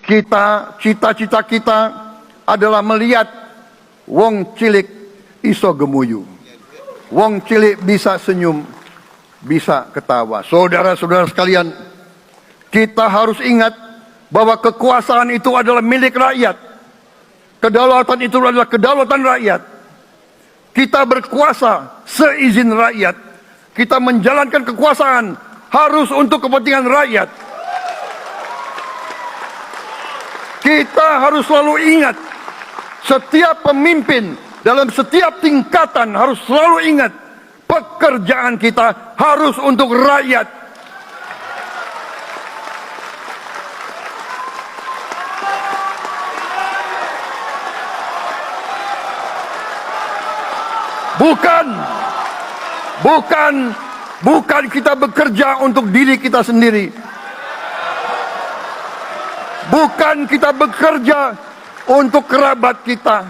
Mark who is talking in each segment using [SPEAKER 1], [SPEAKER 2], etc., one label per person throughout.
[SPEAKER 1] Cita-cita kita adalah melihat wong cilik iso gemuyu. Wong cilik bisa senyum, bisa ketawa. Saudara-saudara sekalian, kita harus ingat bahwa kekuasaan itu adalah milik rakyat. Kedaulatan itu adalah kedaulatan rakyat. Kita berkuasa seizin rakyat. Kita menjalankan kekuasaan harus untuk kepentingan rakyat. Kita harus selalu ingat, setiap pemimpin dalam setiap tingkatan harus selalu ingat, pekerjaan kita harus untuk rakyat. Bukan kita bekerja untuk diri kita sendiri. Bukan kita bekerja untuk kerabat kita.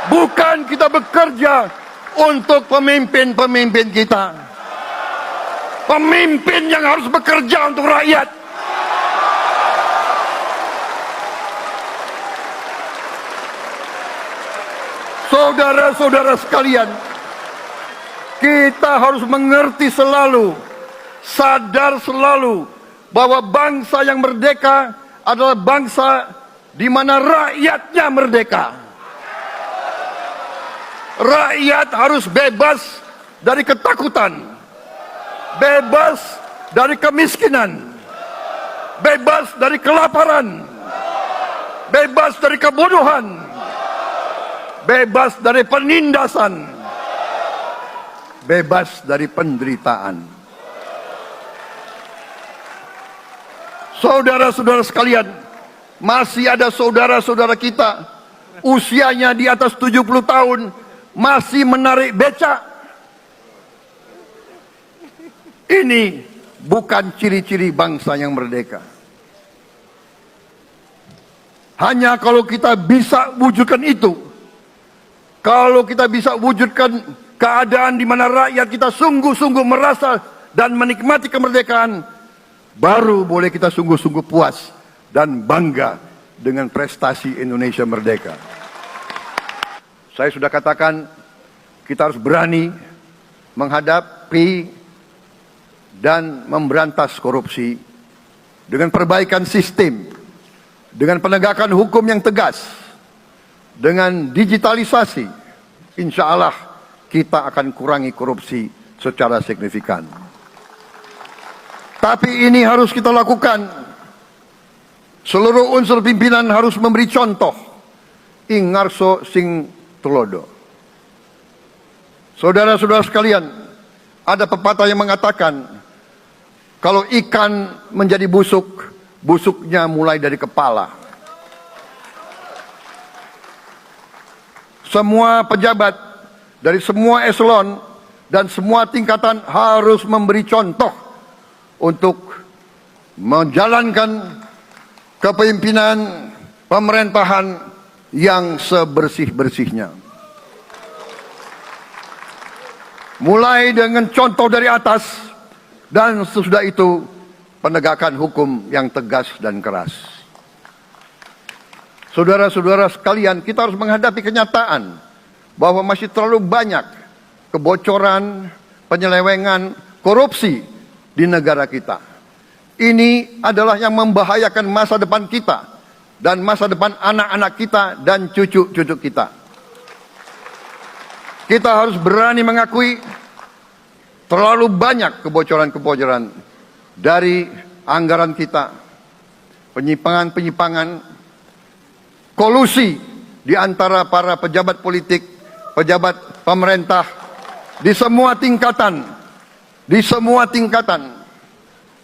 [SPEAKER 1] Bukan kita bekerja untuk pemimpin-pemimpin kita. Pemimpin yang harus bekerja untuk rakyat. Saudara-saudara sekalian, kita harus mengerti selalu, sadar selalu bahwa bangsa yang merdeka adalah bangsa di mana rakyatnya merdeka. Rakyat harus bebas dari ketakutan, bebas dari kemiskinan, bebas dari kelaparan, bebas dari kebodohan, bebas dari penindasan, bebas dari penderitaan. Saudara-saudara sekalian, masih ada saudara-saudara kita usianya di atas 70 tahun masih menarik becak. Ini bukan ciri-ciri bangsa yang merdeka. Hanya kalau kita bisa wujudkan itu, kalau kita bisa wujudkan keadaan di mana rakyat kita sungguh-sungguh merasa dan menikmati kemerdekaan, baru boleh kita sungguh-sungguh puas dan bangga dengan prestasi Indonesia merdeka. Saya sudah katakan, kita harus berani menghadapi dan memberantas korupsi dengan perbaikan sistem, dengan penegakan hukum yang tegas, dengan digitalisasi. Insya Allah kita akan kurangi korupsi secara signifikan. Tapi ini harus kita lakukan. Seluruh unsur pimpinan harus memberi contoh. Ing ngarso sing tulodo. Saudara-saudara sekalian, ada pepatah yang mengatakan, kalau ikan menjadi busuk, busuknya mulai dari kepala. Semua pejabat dari semua eselon dan semua tingkatan harus memberi contoh untuk menjalankan kepemimpinan pemerintahan yang sebersih-bersihnya. Mulai dengan contoh dari atas dan sesudah itu penegakan hukum yang tegas dan keras. Saudara-saudara sekalian, kita harus menghadapi kenyataan bahwa masih terlalu banyak kebocoran, penyelewengan, korupsi di negara kita. Ini adalah yang membahayakan masa depan kita dan masa depan anak-anak kita dan cucu-cucu kita. Kita harus berani mengakui terlalu banyak kebocoran-kebocoran dari anggaran kita, penyimpangan-penyimpangan, kolusi di antara para pejabat politik, pejabat pemerintah di semua tingkatan.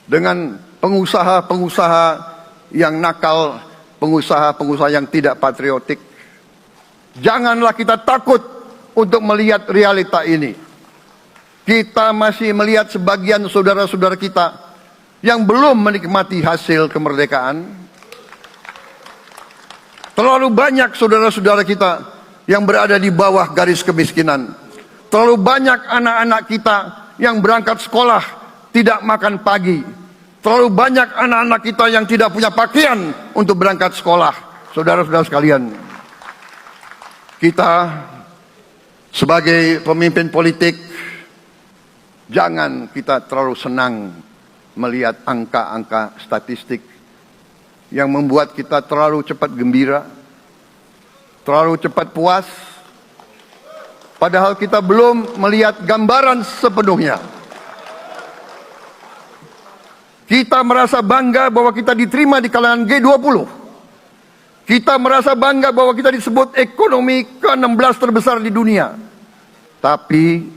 [SPEAKER 1] Dengan pengusaha-pengusaha yang nakal, pengusaha-pengusaha yang tidak patriotik. Janganlah kita takut untuk melihat realita ini. Kita masih melihat sebagian saudara-saudara kita yang belum menikmati hasil kemerdekaan. Terlalu banyak saudara-saudara kita yang berada di bawah garis kemiskinan. Terlalu banyak anak-anak kita yang berangkat sekolah tidak makan pagi. Terlalu banyak anak-anak kita yang tidak punya pakaian untuk berangkat sekolah. Saudara-saudara sekalian, kita sebagai pemimpin politik, jangan kita terlalu senang melihat angka-angka statistik yang membuat kita terlalu cepat gembira, terlalu cepat puas, padahal kita belum melihat gambaran sepenuhnya. Kita merasa bangga bahwa kita diterima di kalangan G20. Kita merasa bangga bahwa kita disebut ekonomi ke-16 terbesar di dunia. Tapi,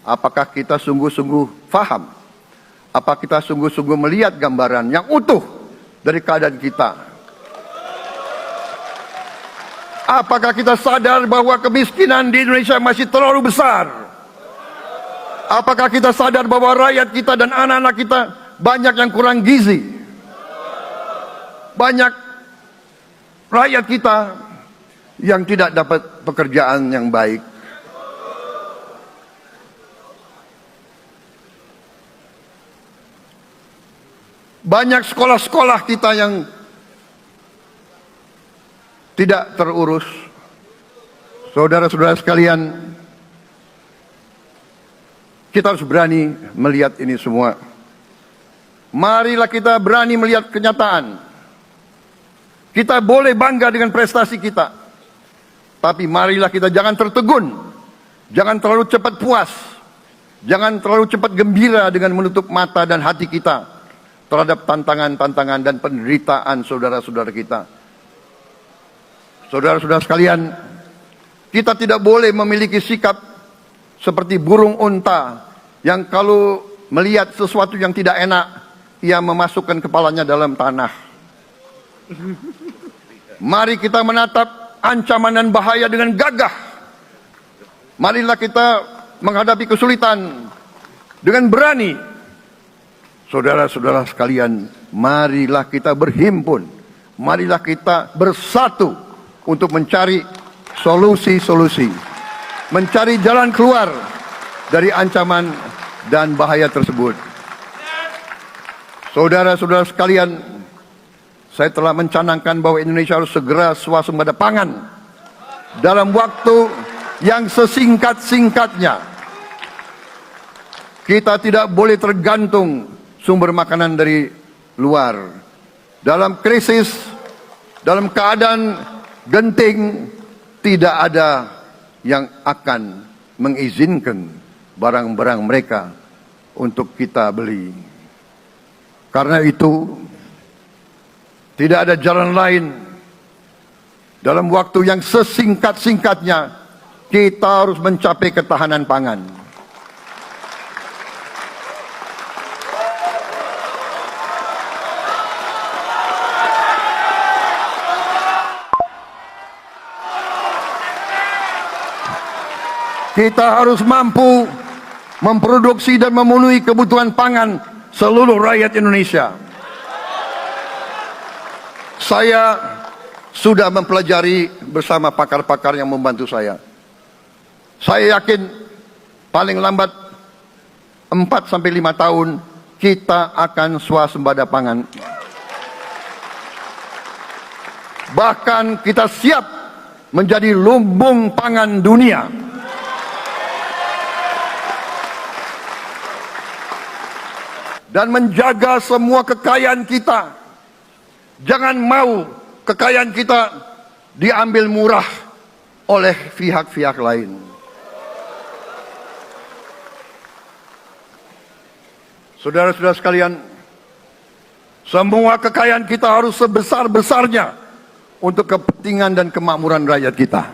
[SPEAKER 1] apakah kita sungguh-sungguh faham? Apakah kita sungguh-sungguh melihat gambaran yang utuh dari keadaan kita? Apakah kita sadar bahwa kemiskinan di Indonesia masih terlalu besar? Apakah kita sadar bahwa rakyat kita dan anak-anak kita banyak yang kurang gizi? Banyak rakyat kita yang tidak dapat pekerjaan yang baik. Banyak sekolah-sekolah kita yang tidak terurus. Saudara-saudara sekalian, kita harus berani melihat ini semua. Marilah kita berani melihat kenyataan. Kita boleh bangga dengan prestasi kita, tapi marilah kita jangan tertegun, jangan terlalu cepat puas, jangan terlalu cepat gembira dengan menutup mata dan hati kita terhadap tantangan-tantangan dan penderitaan saudara-saudara kita. Saudara-saudara sekalian, kita tidak boleh memiliki sikap seperti burung unta yang kalau melihat sesuatu yang tidak enak, ia memasukkan kepalanya dalam tanah. Mari kita menatap ancaman dan bahaya dengan gagah. Marilah kita menghadapi kesulitan dengan berani. Saudara-saudara sekalian, marilah kita berhimpun. Marilah kita bersatu untuk mencari solusi-solusi. Mencari jalan keluar dari ancaman dan bahaya tersebut. Saudara-saudara sekalian, saya telah mencanangkan bahwa Indonesia harus segera swasembada pangan dalam waktu yang sesingkat-singkatnya. Kita tidak boleh tergantung sumber makanan dari luar. Dalam krisis, dalam keadaan genting, tidak ada yang akan mengizinkan barang-barang mereka untuk kita beli. Karena itu, tidak ada jalan lain. Dalam waktu yang sesingkat-singkatnya, kita harus mencapai ketahanan pangan. Kita harus mampu memproduksi dan memenuhi kebutuhan pangan seluruh rakyat Indonesia. Saya sudah mempelajari bersama pakar-pakar yang membantu saya. Saya yakin paling lambat 4 sampai 5 tahun kita akan swasembada pangan. Bahkan kita siap menjadi lumbung pangan dunia. Dan menjaga semua kekayaan kita. Jangan mau kekayaan kita diambil murah oleh pihak-pihak lain. Saudara-saudara sekalian, semua kekayaan kita harus sebesar-besarnya untuk kepentingan dan kemakmuran rakyat kita.